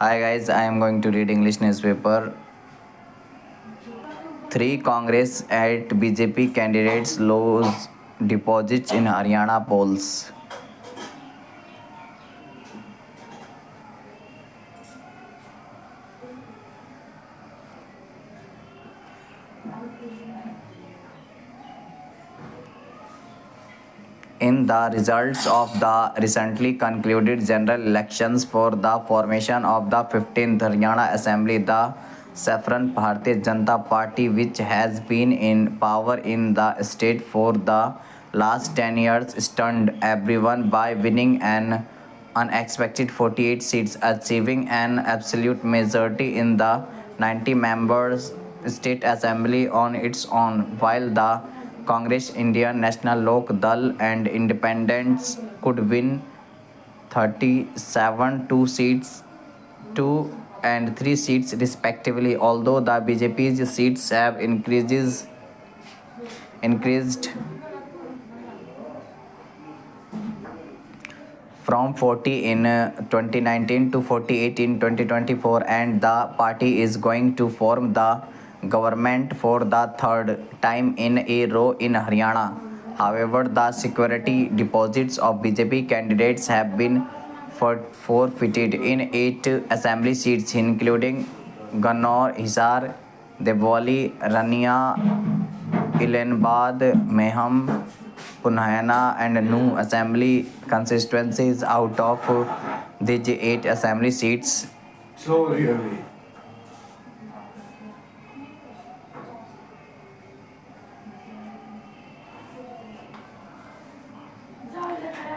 Hi guys, I am going to read English newspaper. Three Congress at BJP candidates lose deposits in Haryana polls. In the results of the recently concluded general elections for the formation of the 15th Haryana Assembly, the Saffron Bharatiya Janata Party, which has been in power in the state for the last 10 years, stunned everyone by winning an unexpected 48 seats, achieving an absolute majority in the 90 members state assembly on its own, while the Congress, Indian National Lok Dal and independents could win 37 two seats, 2 and 3 seats respectively, although the BJP's seats have increased from 40 in 2019 to 48 in 2024, and the party is going to form the government for the third time in a row in Haryana. However, the security deposits of BJP candidates have been forfeited in 8 assembly seats, including Gannor, Hisar, Devoli, Rania, Ilanbad, Meham, Punhana and New assembly constituencies. Out of these 8 assembly seats, So really.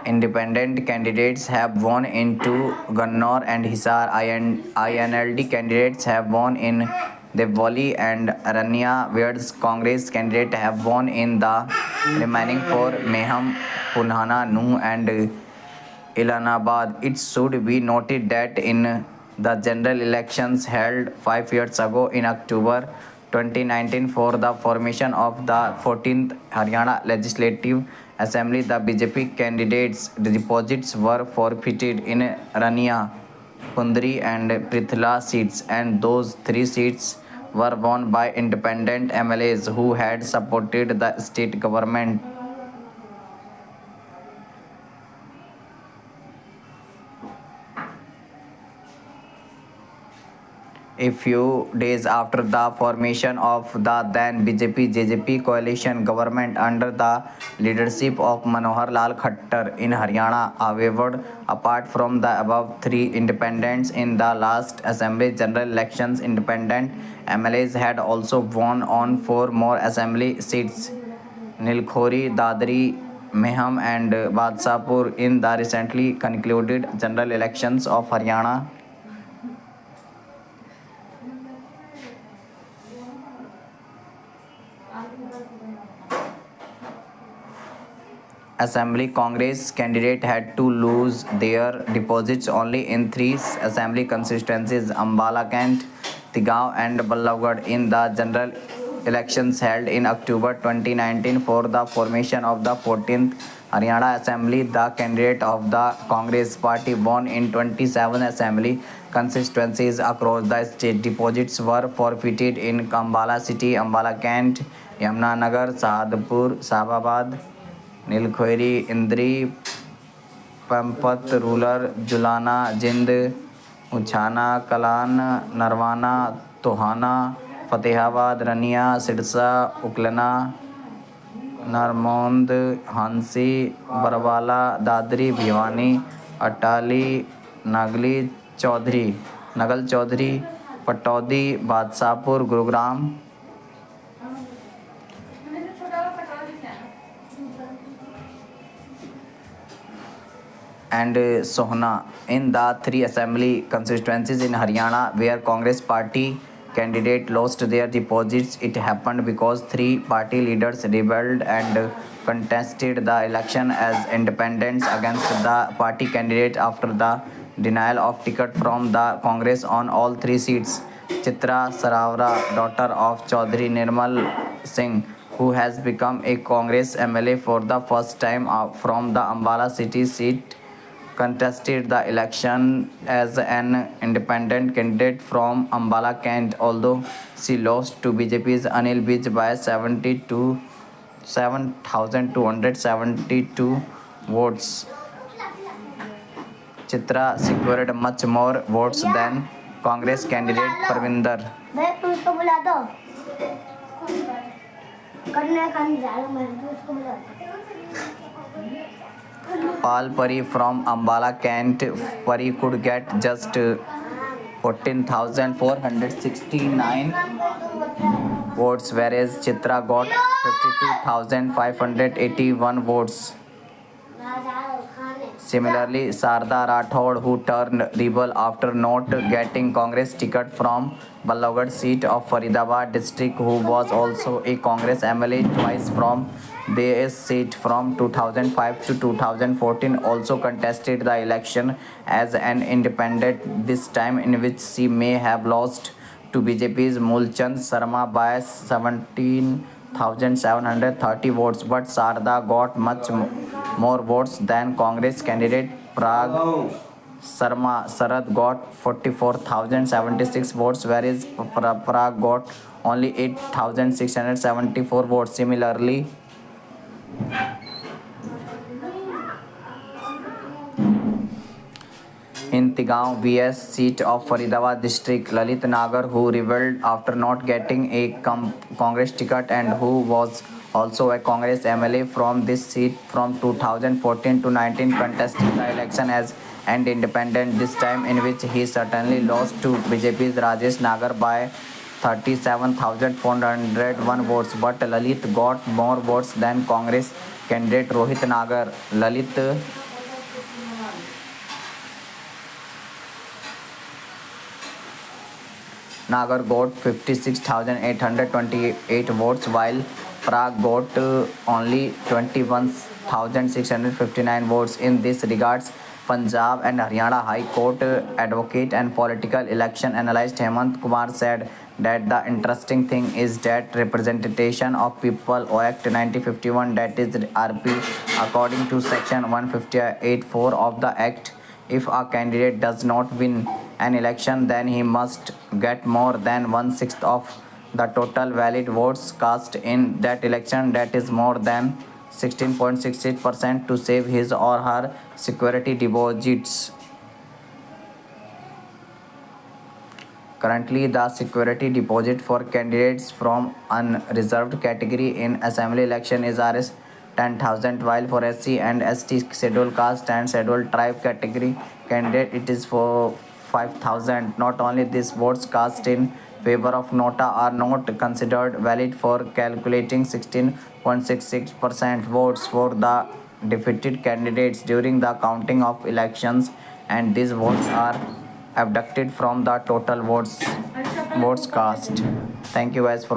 independent candidates have won in two, Gannor and Hisar. INLD candidates have won in Devoli and Rania, whereas Congress candidates have won in the remaining 4, Meham, Punhana, Nu and Ilanabad. It should be noted that in the general elections held 5 years ago in October 2019 for the formation of the 14th Haryana Legislative Assembly, the BJP candidates' deposits were forfeited in Rania, Kundri and Prithla seats, and those 3 seats were won by independent MLAs who had supported the state government. A few days after the formation of the then BJP-JJP coalition government under the leadership of Manohar Lal Khattar in Haryana. However, apart from the above 3 independents in the last Assembly general elections, independent MLAs had also won on 4 more Assembly seats: Nilkhori, Dadri, Meham and Badshapur in the recently concluded general elections of Haryana Assembly. Congress candidate had to lose their deposits only in 3 assembly constituencies: Ambala Kent, Tigao and Ballabgarh in the general elections held in October 2019 for the formation of the 14th Haryana Assembly. The candidate of the Congress party won in 27 assembly constituencies across the state. Deposits were forfeited in Ambala City, Ambala Kent, Yamunanagar, Sahadpur, Sahabad, नीलखोरी, Indri, पंपत, ruler, Julana, Jind, उछाना, Kalan, Narwana, Tohana, Fatehabad, Raniya, Sirsa, उकलना, नरमौंद, Hansi, Barwala, Dadri, Bhiwani, Atali, नगल Chaudhary, Pataudi, Badshahpur, Gurugram and Sohna. In the 3 assembly constituencies in Haryana where Congress party candidate lost their deposits, it happened because 3 party leaders rebelled and contested the election as independents against the party candidate after the denial of ticket from the Congress on all 3 seats. Chitra Saravara, daughter of Chaudhry Nirmal Singh, who has become a Congress MLA for the first time from the Ambala city seat, contested the election as an independent candidate from Ambala Kent, although she lost to BJP's Anil Bij by 7,272 votes. Chitra secured much more votes than Congress candidate Parvinder. Pal Pari from Ambala Kent. Pari could get just 14,469 votes, whereas Chitra got 52,581 votes. Similarly, Sarda Rathod, who turned rebel after not getting Congress ticket from Ballabgarh seat of Faridabad district, who was also a Congress MLA twice from this seat from 2005 to 2014, also contested the election as an independent, this time in which she may have lost to BJP's Mulchand Sharma by 17,730 votes, but Sarda got much more votes than Congress candidate Parag Sharma. Sarad got 44,076 votes, whereas Parag got only 8,674 votes. Similarly, in Tigaon VS seat of Faridabad district, Lalit Nagar, who rebelled after not getting a Congress ticket and who was also a Congress MLA from this seat from 2014 to 19, contested the election as an independent, this time in which he certainly lost to BJP's Rajesh Nagar by 37,401 votes, but Lalit got more votes than Congress candidate Rohit Nagar. Lalit Nagar got 56,828 votes, while Parag got only 21,659 votes. In this regards, Punjab and Haryana High Court advocate and political election analyst Hemant Kumar said that the interesting thing is that Representation of People Act 1951, that is RP, according to section 158(4) of the Act, if a candidate does not win an election, then he must get more than one-sixth of the total valid votes cast in that election, that is more than 16.68%, to save his or her security deposits. Currently, the security deposit for candidates from unreserved category in assembly election is Rs 10,000, while for SC and ST scheduled caste and scheduled tribe category candidate it is for 5,000. Not only this, votes cast in favor of Nota are not considered valid for calculating 16.66% votes for the defeated candidates during the counting of elections, and these votes are abducted from the total votes cast. Thank you guys for